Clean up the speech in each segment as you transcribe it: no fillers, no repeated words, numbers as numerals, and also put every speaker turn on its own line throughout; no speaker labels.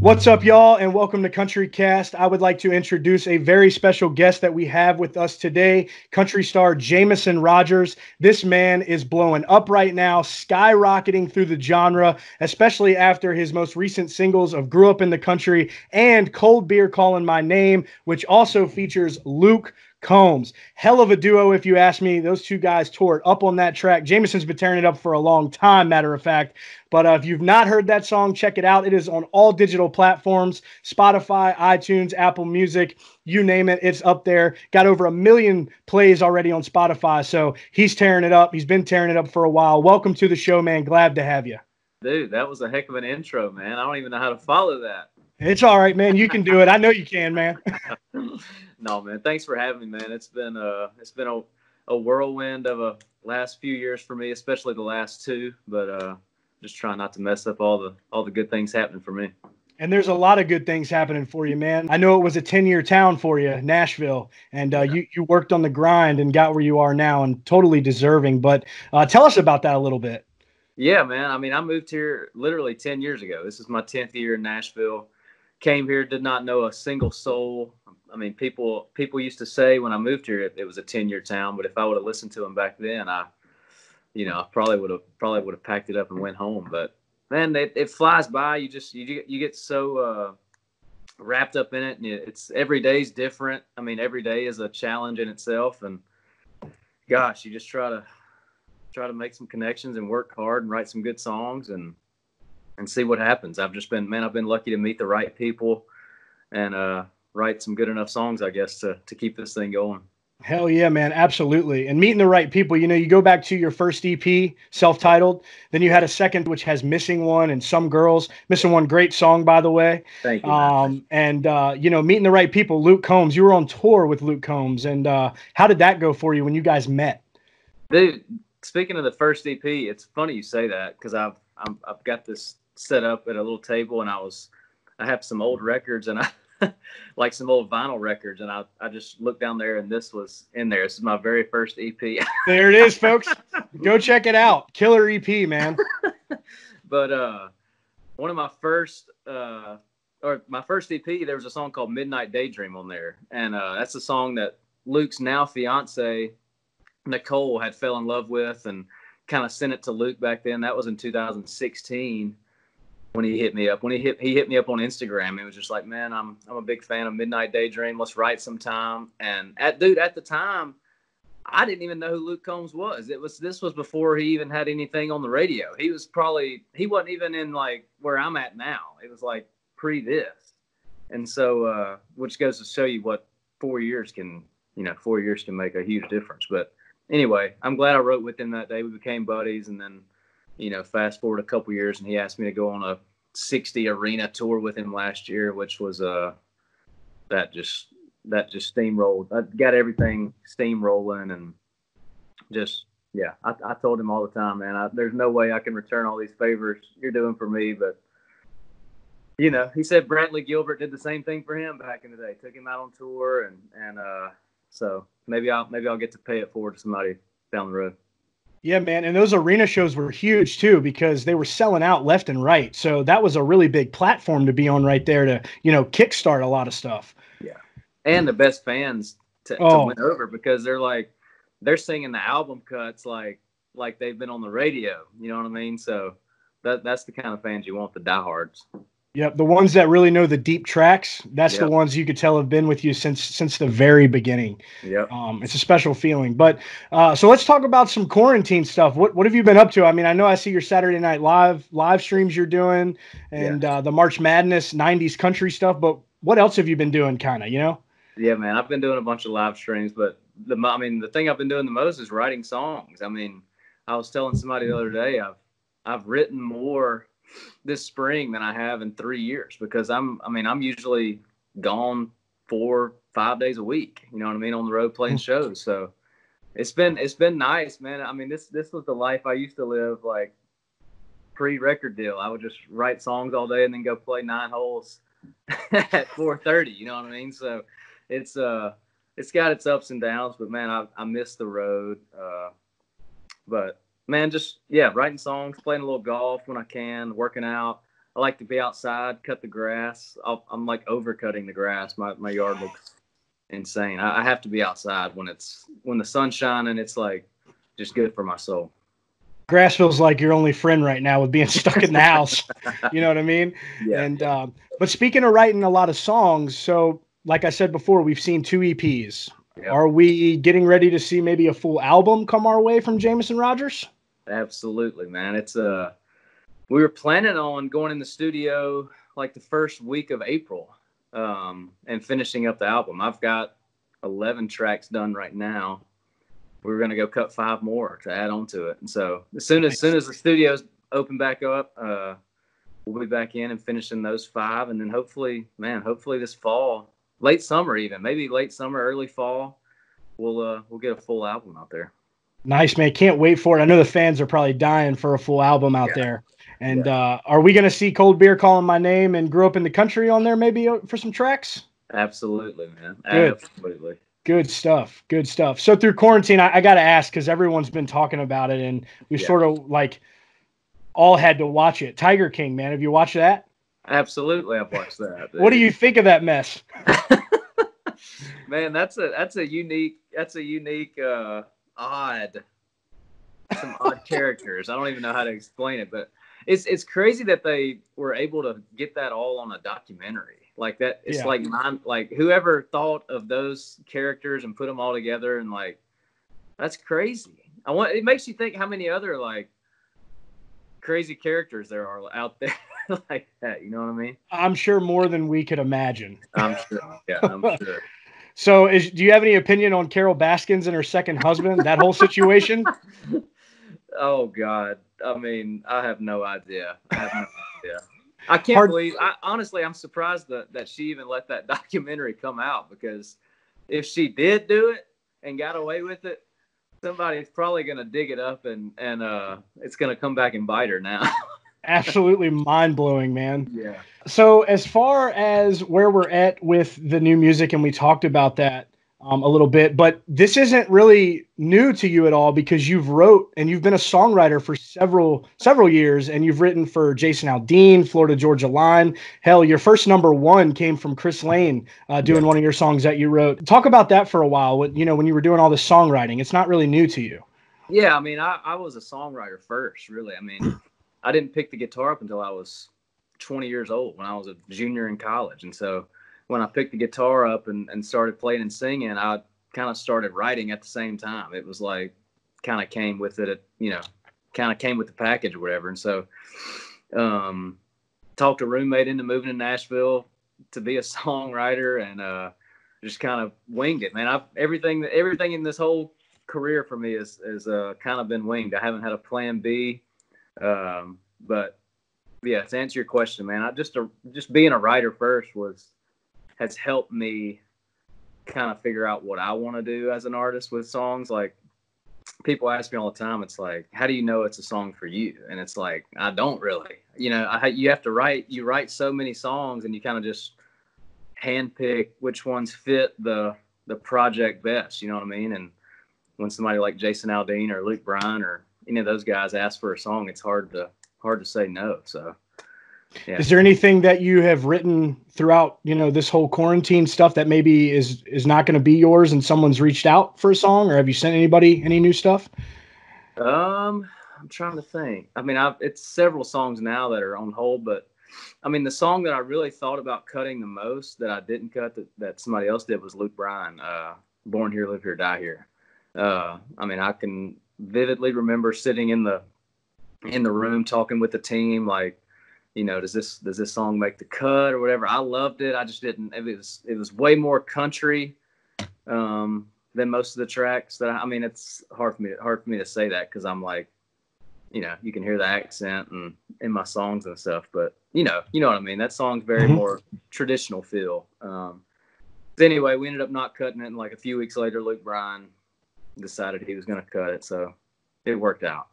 What's up, y'all, and welcome to Country Cast. I would like to introduce a very special guest that we have with us today, country star Jameson Rodgers. This man is blowing up right now, skyrocketing through the genre, especially after his most recent singles of Grew Up in the Country and Cold Beer Calling My Name, which also features Luke Combs. Hell of a duo, if you ask me. Those two guys tore it up on that track. Jameson's been tearing it up for a long time, matter of fact. But if you've not heard that song, check it out. It is on all digital platforms, Spotify, iTunes, Apple Music, you name it. It's up there. Got over 1 million plays already on Spotify. So he's tearing it up. He's been tearing it up for a while. Welcome to the show, man. Glad to have you.
Dude, that was a heck of an intro, man. I don't even know how to follow that.
It's all right, man. You can do it. I know you can, man.
No, man. Thanks for having me, man. It's been a whirlwind of a last few years for me, especially the last two. But just trying not to mess up all the good things happening for me.
And there's a lot of good things happening for you, man. I know it was a 10-year town for you, Nashville, and you worked on the grind and got where you are now, and totally deserving. But tell us about that a little bit.
Yeah, man. I mean, I moved here literally 10 years ago. This is my 10th year in Nashville. Came here, did not know a single soul. I mean, people used to say when I moved here it was a 10-year town, but if I would have listened to them back then, I probably would have packed it up and went home. But man, it flies by. You get so wrapped up in it, and it's every day's different. I mean, every day is a challenge in itself, and gosh, you just try to make some connections and work hard and write some good songs and see what happens. I've been lucky to meet the right people and write some good enough songs, I guess, to keep this thing going.
Hell yeah, man. Absolutely. And meeting the right people, you go back to your first EP, self-titled, then you had a second, which has Missing One and Some Girls. Missing One, great song, by the way.
Thank you.
Meeting the right people, Luke Combs, you were on tour with Luke Combs. And how did that go for you when you guys met?
Dude, speaking of the first EP, it's funny you say that because I've got this set up at a little table, and I have some old records and like some old vinyl records, and I just looked down there and this was in there. This is my very first EP.
There it is, folks. Go check it out. Killer EP, man.
But one of my first EP, there was a song called Midnight Daydream on there, and that's a song that Luke's now fiance Nicole had fell in love with and kind of sent it to Luke back then. That was in 2016 when he hit me up. When he hit me up on Instagram, it was just like, man, I'm a big fan of Midnight Daydream. Let's write sometime. And at the time, I didn't even know who Luke Combs was. This was before he even had anything on the radio. He wasn't even in like where I'm at now. It was like pre this. And so which goes to show you what 4 years can make a huge difference. But anyway, I'm glad I wrote with him that day. We became buddies, and then, fast forward a couple years, and he asked me to go on a 60 arena tour with him last year, which was that just steamrolled. I got everything steamrolling, and just I told him all the time, man, there's no way I can return all these favors you're doing for me, but he said Brantley Gilbert did the same thing for him back in the day, took him out on tour, and so maybe I'll get to pay it forward to somebody down the road.
Yeah, man. And those arena shows were huge too, because they were selling out left and right. So that was a really big platform to be on right there to, kickstart a lot of stuff.
Yeah. And the best fans to win over, because they're singing the album cuts like they've been on the radio. You know what I mean? So that's the kind of fans you want, the diehards.
Yep, the ones that really know the deep tracks, that's the ones you could tell have been with you since the very beginning.
Yep.
It's a special feeling. But so let's talk about some quarantine stuff. What have you been up to? I mean, I know I see your Saturday Night live streams you're doing, and the March Madness 90s country stuff, but what else have you been doing kind of,
Yeah, man, I've been doing a bunch of live streams, but the thing I've been doing the most is writing songs. I mean, I was telling somebody the other day, I've written more this spring than I have in 3 years, because I'm usually gone 4-5 days a week, you know what I mean, on the road playing shows. So it's been nice, man. I mean, this was the life I used to live, like pre-record deal. I would just write songs all day and then go play 9 holes at 4:30, you know what I mean? So it's got its ups and downs, but man, I miss the road. But man, just writing songs, playing a little golf when I can, working out. I like to be outside, cut the grass. I'm like overcutting the grass. My yard looks insane. I have to be outside when the sun's shining. It's like just good for my soul.
Grass feels like your only friend right now with being stuck in the house. You know what I mean?
Yeah.
And but speaking of writing a lot of songs, so like I said before, we've seen 2 EPs. Yep. Are we getting ready to see maybe a full album come our way from Jameson Rodgers?
Absolutely, man. It's we were planning on going in the studio like the first week of April and finishing up the album. I've got 11 tracks done right now. We're going to go cut 5 more to add on to it. And so as soon as the studios open back up, we'll be back in and finishing those 5. And then hopefully this fall, late summer even, maybe late summer, early fall, we'll get a full album out there.
Nice, man. Can't wait for it. I know the fans are probably dying for a full album out there. And are we going to see Cold Beer Calling My Name and Grew Up in the Country on there maybe for some tracks?
Absolutely, man.
Good.
Absolutely.
Good stuff. Good stuff. So through quarantine, I got to ask, because everyone's been talking about it, and we sort of like all had to watch it. Tiger King, man. Have you watched that?
Absolutely, I've watched that.
What do you think of that mess?
Man, that's a unique odd characters. I don't even know how to explain it, but it's crazy that they were able to get that all on a documentary like that. It's like whoever thought of those characters and put them all together, and like that's crazy. It makes you think how many other like crazy characters there are out there like that. You know what I mean?
I'm sure more than we could imagine.
I'm sure. Yeah, I'm sure.
So do you have any opinion on Carol Baskins and her second husband, that whole situation?
Oh, God. I mean, I have no idea. I can't believe – honestly, I'm surprised that she even let that documentary come out, because if she did do it and got away with it, somebody's probably going to dig it up and it's going to come back and bite her now.
Absolutely mind-blowing, man.
Yeah.
So as far as where we're at with the new music, and we talked about that a little bit, but this isn't really new to you at all, because you've wrote and you've been a songwriter for several years, and you've written for Jason Aldean, Florida Georgia Line. Hell, your first #1 came from Chris Lane doing one of your songs that you wrote. Talk about that for a while. When you were doing all this songwriting, it's not really new to you.
Yeah, I mean, I was a songwriter first, really. I mean, I didn't pick the guitar up until I was 20 years old, when I was a junior in college. And so when I picked the guitar up and started playing and singing, I kind of started writing at the same time. It was like kind of came with it, kind of came with the package or whatever. And so talked a roommate into moving to Nashville to be a songwriter, and just kind of winged it, man. Everything in this whole career for me is kind of been winged. I haven't had a plan B. But yeah, to answer your question, man, just being a writer first has helped me kind of figure out what I want to do as an artist with songs. Like, people ask me all the time, it's like, how do you know it's a song for you? And it's like, I don't really, you have to write so many songs, and you kind of just handpick which ones fit the project best. You know what I mean? And when somebody like Jason Aldean or Luke Bryan or any of those guys ask for a song, it's hard to say no. So, yeah. Is
there anything that you have written throughout, this whole quarantine stuff that maybe is not going to be yours, and someone's reached out for a song, or have you sent anybody any new stuff?
I'm trying to think. I mean, it's several songs now that are on hold, but I mean, the song that I really thought about cutting the most that I didn't cut that somebody else did was Luke Bryan, Born Here, Live Here, Die Here. I mean, I can vividly remember sitting in the room talking with the team, like, does this song make the cut or whatever. I loved it. I just didn't. It was way more country than most of the tracks. It's hard for me to say that, because I'm like, you can hear the accent and in my songs and stuff, but you know what I mean. That song's very more traditional feel. Anyway, we ended up not cutting it, and like a few weeks later, Luke Bryan decided he was going to cut it, so it worked out.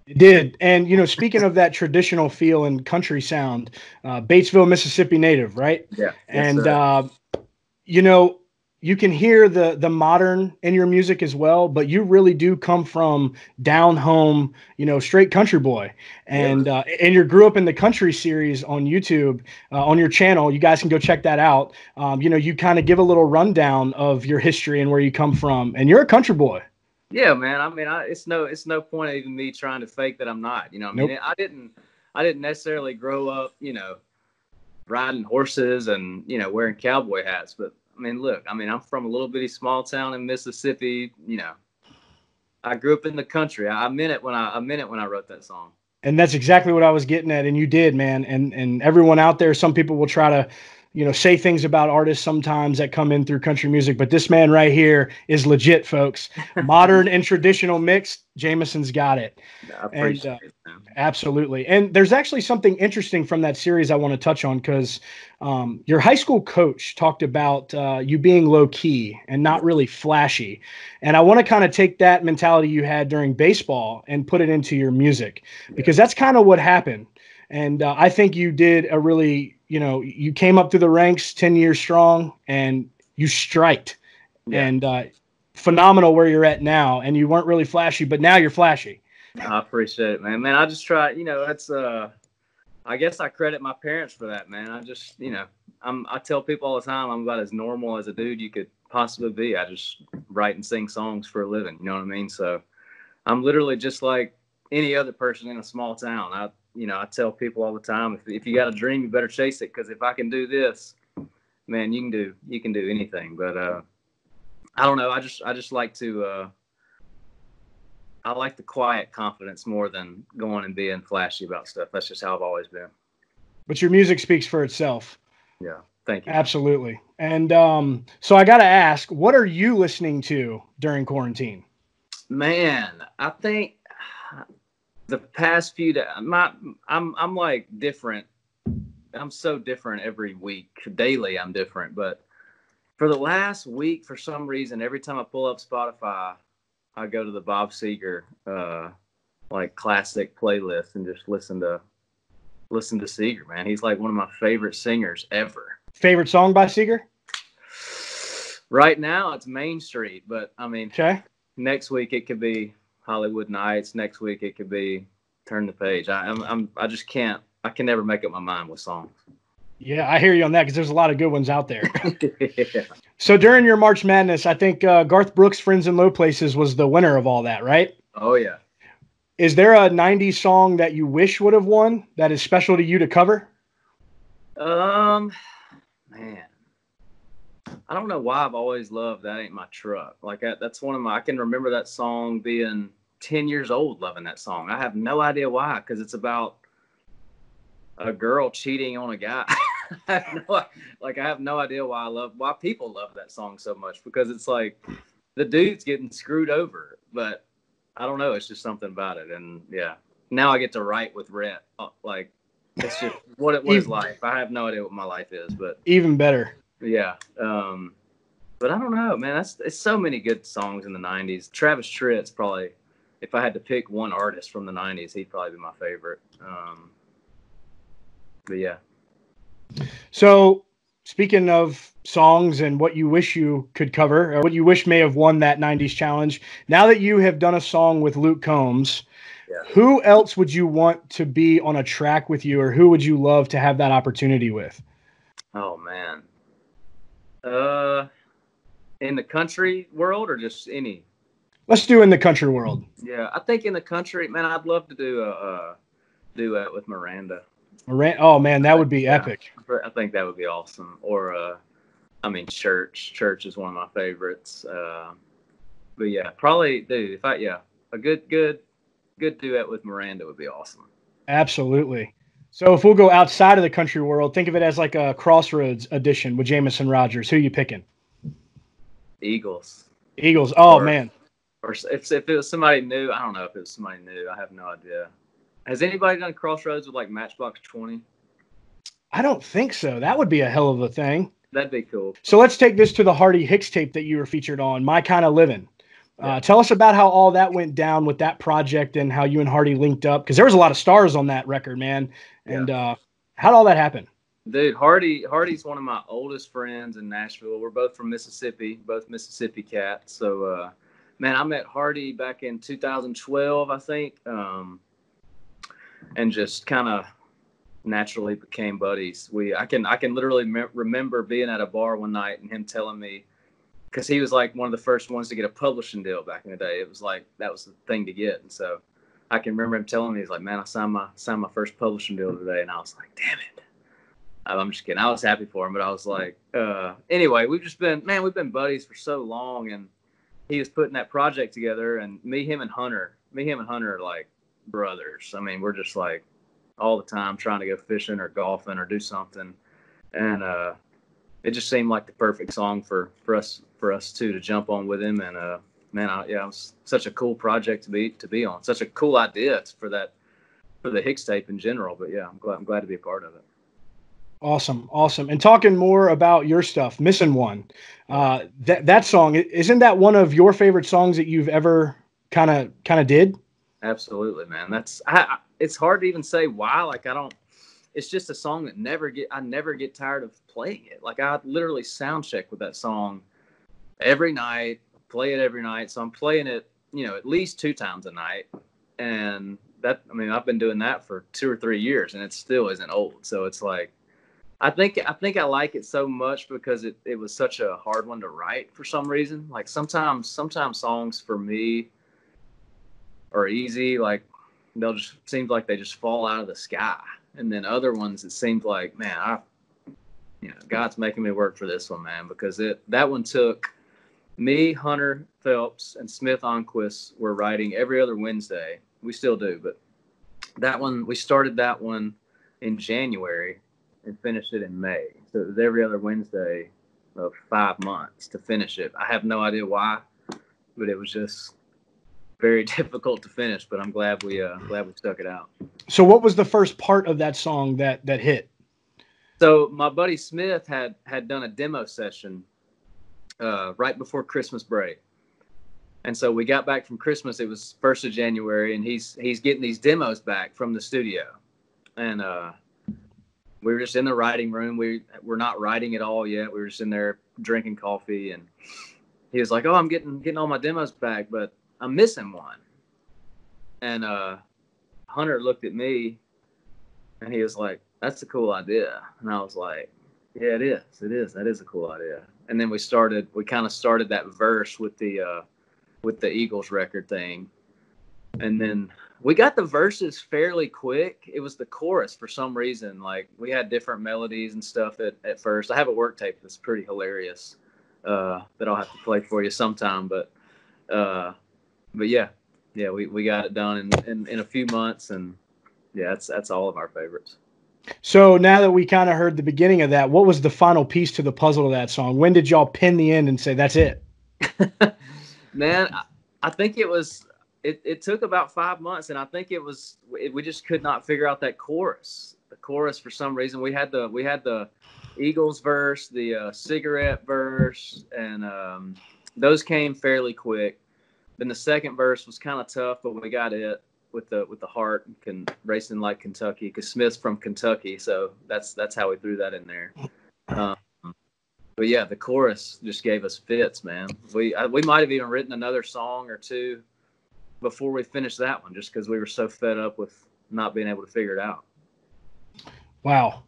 It did. And, speaking of that traditional feel and country sound, Batesville, Mississippi native, right?
Yeah.
And, you can hear the modern in your music as well, but you really do come from down home, straight country boy. And you grew up in the country series on YouTube, on your channel. You guys can go check that out. You kind of give a little rundown of your history and where you come from, and you're a country boy.
Yeah, man. I mean, it's no point even me trying to fake that I'm not. I mean, I didn't necessarily grow up, riding horses and wearing cowboy hats, but I mean, look, I'm from a little bitty small town in Mississippi. I grew up in the country. I meant it when I wrote that song.
And that's exactly what I was getting at. And you did, man. And everyone out there, some people will try to, say things about artists sometimes that come in through country music, but this man right here is legit, folks. Modern and traditional mixed. Jameson's got it.
I appreciate it, man.
Absolutely. And there's actually something interesting from that series I want to touch on, because your high school coach talked about you being low key and not really flashy. And I want to kind of take that mentality you had during baseball and put it into your music, because that's kind of what happened. And I think you did a really, you came up through the ranks 10 years strong and you striked. Yeah. And phenomenal where you're at now. And you weren't really flashy, but now you're flashy.
I appreciate it, man. I just try, that's I guess I credit my parents for that, man. I just, I tell people all the time I'm about as normal as a dude you could possibly be. I just write and sing songs for a living. You know what I mean? So I'm literally just like any other person in a small town. I tell people all the time, if you got a dream, you better chase it. Because if I can do this, man, you can do anything. But I don't know. I just like to. I like the quiet confidence more than going and being flashy about stuff. That's just how I've always been.
But your music speaks for itself.
Yeah. Thank you.
Absolutely. And so I got to ask, what are you listening to during quarantine?
Man, I think the past few days, I'm like different. I'm so different every week. Daily, I'm different. But for the last week, for some reason, every time I pull up Spotify, I go to the Bob Seger like classic playlist and just listen to Seger, man. He's like one of my favorite singers ever.
Favorite song by Seger?
Right now, it's Main Street, but I mean,
okay.
Next week it could be Hollywood Nights. Next week it could be Turn the Page. I just can't. I can never make up my mind with songs.
Yeah, I hear you on that, because there's a lot of good ones out there.
Yeah.
So during your March Madness, I think Garth Brooks' Friends in Low Places was the winner of all that, right?
Oh, yeah.
Is there a 90s song that you wish would have won that is special to you to cover?
Man. I don't know why I've always loved That Ain't My Truck. Like, that's one of my, I can remember that song being 10 years old loving that song. I have no idea why, because it's about a girl cheating on a guy. I have no idea why people love that song so much, because it's like the dude's getting screwed over, but I don't know. It's just something about it. And yeah, now I get to write with Rhett. Like, it's just what is life. I have no idea what my life is, but
even better.
Yeah. But I don't know, man. It's so many good songs in the 90s. Travis Tritt's probably, if I had to pick one artist from the 90s, he'd probably be my favorite. But yeah.
So speaking of songs and what you wish you could cover, or what you wish may have won that 90s challenge, now that you have done a song with Luke Combs, who else would you want to be on a track with you, or who would you love to have that opportunity with?
Oh, man. In the country world or just any?
Let's do in the country world.
Yeah, I think in the country, man, I'd love to do a duet with Miranda.
Oh, man, that would be epic.
I think that would be awesome. Or, Church. Church is one of my favorites. But yeah, probably, dude, a good duet with Miranda would be awesome. Absolutely.
So if we'll go outside of the country world, think of it as like a Crossroads edition with Jameson Rodgers. Who are you picking?
Eagles.
Oh, man.
Or if it was somebody new, I don't know if it was somebody new. I have no idea. Has anybody done Crossroads with like Matchbox 20?
I don't think so. That would be a hell of a thing.
That'd be cool.
So let's take this to the Hardy Hicks tape that you were featured on, My Kind of Living. Tell us about how all that went down with that project and how you and Hardy linked up, because there was a lot of stars on that record, man. And how'd all that happen?
Dude, Hardy's one of my oldest friends in Nashville. We're both from Mississippi, both Mississippi cats. So, man, I met Hardy back in 2012, I think, and just kind of naturally became buddies. I can literally remember being at a bar one night and him telling me, because he was like one of the first ones to get a publishing deal back in the day. It was like that was the thing to get, and so I can remember him telling me, he's like, "Man, I signed my first publishing deal today," and I was like, "Damn it." I'm just kidding. I was happy for him, but I was like, anyway, we've been buddies for so long, and he was putting that project together, and him and Hunter are like brothers. I mean, we're just like all the time trying to go fishing or golfing or do something, and it just seemed like the perfect song for us two to jump on with him. And man, it was such a cool project to be on. Such a cool idea for the Hicks tape in general. But yeah, I'm glad to be a part of it.
Awesome. And talking more about your stuff, Missing One, that song, isn't that one of your favorite songs that you've ever kind of did?
Absolutely, man. It's hard to even say why. Like, it's just a song that I never get tired of playing it. Like, I literally sound check with that song every night, play it every night. So I'm playing it, at least 2 times a night. And I've been doing that for 2 or 3 years, and it still isn't old. So it's like, I think I like it so much because it was such a hard one to write for some reason. Like sometimes songs for me are easy. Like seems like they just fall out of the sky. And then other ones, it seems like, man, God's making me work for this one, man, because that one took me, Hunter Phelps, and Smith Onquist were writing every other Wednesday. We still do, but that one, we started that one in January and finished it in May. So it was every other Wednesday of 5 months to finish it. I have no idea why, but it was just very difficult to finish. But I'm glad we stuck it out.
So what was the first part of that song that hit?
So my buddy Smith had done a demo session right before Christmas break. And so we got back from Christmas. It was 1st of January, and he's getting these demos back from the studio. And we were just in the writing room. We're not writing at all yet. We were just in there drinking coffee, and he was like, "Oh, I'm getting all my demos back, but I'm missing one." And Hunter looked at me, and he was like, "That's a cool idea." And I was like, "Yeah, it is. It is. That is a cool idea." And then we kind of started that verse with the Eagles record thing. And then we got the verses fairly quick. It was the chorus for some reason. Like, we had different melodies and stuff at first. I have a work tape that's pretty hilarious that I'll have to play for you sometime. But yeah, we got it done in a few months, and yeah, that's all of our favorites.
So now that we kind of heard the beginning of that, what was the final piece to the puzzle of that song? When did y'all pin the end and say that's it?
Man, I think it was. It took about 5 months, and I think we just could not figure out that chorus. The chorus, for some reason, we had the Eagles verse, the cigarette verse, and those came fairly quick. Then the second verse was kind of tough, but we got it with the heart and racing like Kentucky, because Smith's from Kentucky, so that's how we threw that in there. But yeah, the chorus just gave us fits, man. We might have even written another song or two before we finished that one, just because we were so fed up with not being able to figure it out.
Wow.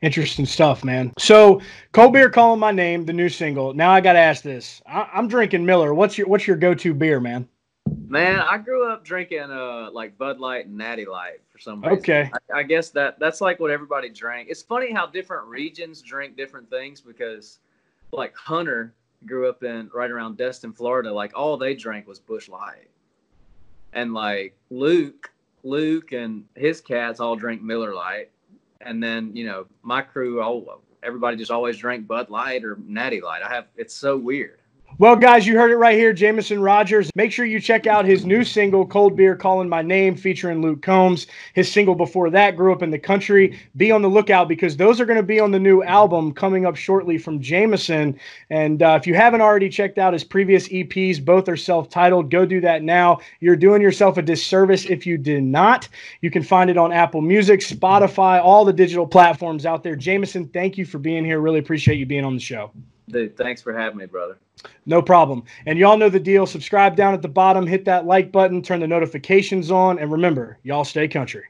Interesting stuff, man. So Cold Beer Calling My Name, the new single. Now I got to ask this. I'm drinking Miller. What's your go-to beer, man?
Man, I grew up drinking like Bud Light and Natty Light for some reason.
Okay.
I guess that's like what everybody drank. It's funny how different regions drink different things, because like Hunter grew up right around Destin, Florida. Like, all they drank was Busch Light. And like Luke and his cats all drink Miller Lite. And then, my crew, everybody just always drank Bud Light or Natty Light. It's so weird.
Well, guys, you heard it right here, Jameson Rodgers. Make sure you check out his new single, Cold Beer Calling My Name, featuring Luke Combs. His single before that, Grew Up in the Country. Be on the lookout because those are going to be on the new album coming up shortly from Jameson. And if you haven't already checked out his previous EPs, both are self-titled. Go do that now. You're doing yourself a disservice if you did not. You can find it on Apple Music, Spotify, all the digital platforms out there. Jameson, thank you for being here. Really appreciate you being on the show.
Dude, thanks for having me, brother.
No problem. And y'all know the deal. Subscribe down at the bottom, hit that like button, turn the notifications on, and remember, y'all stay country.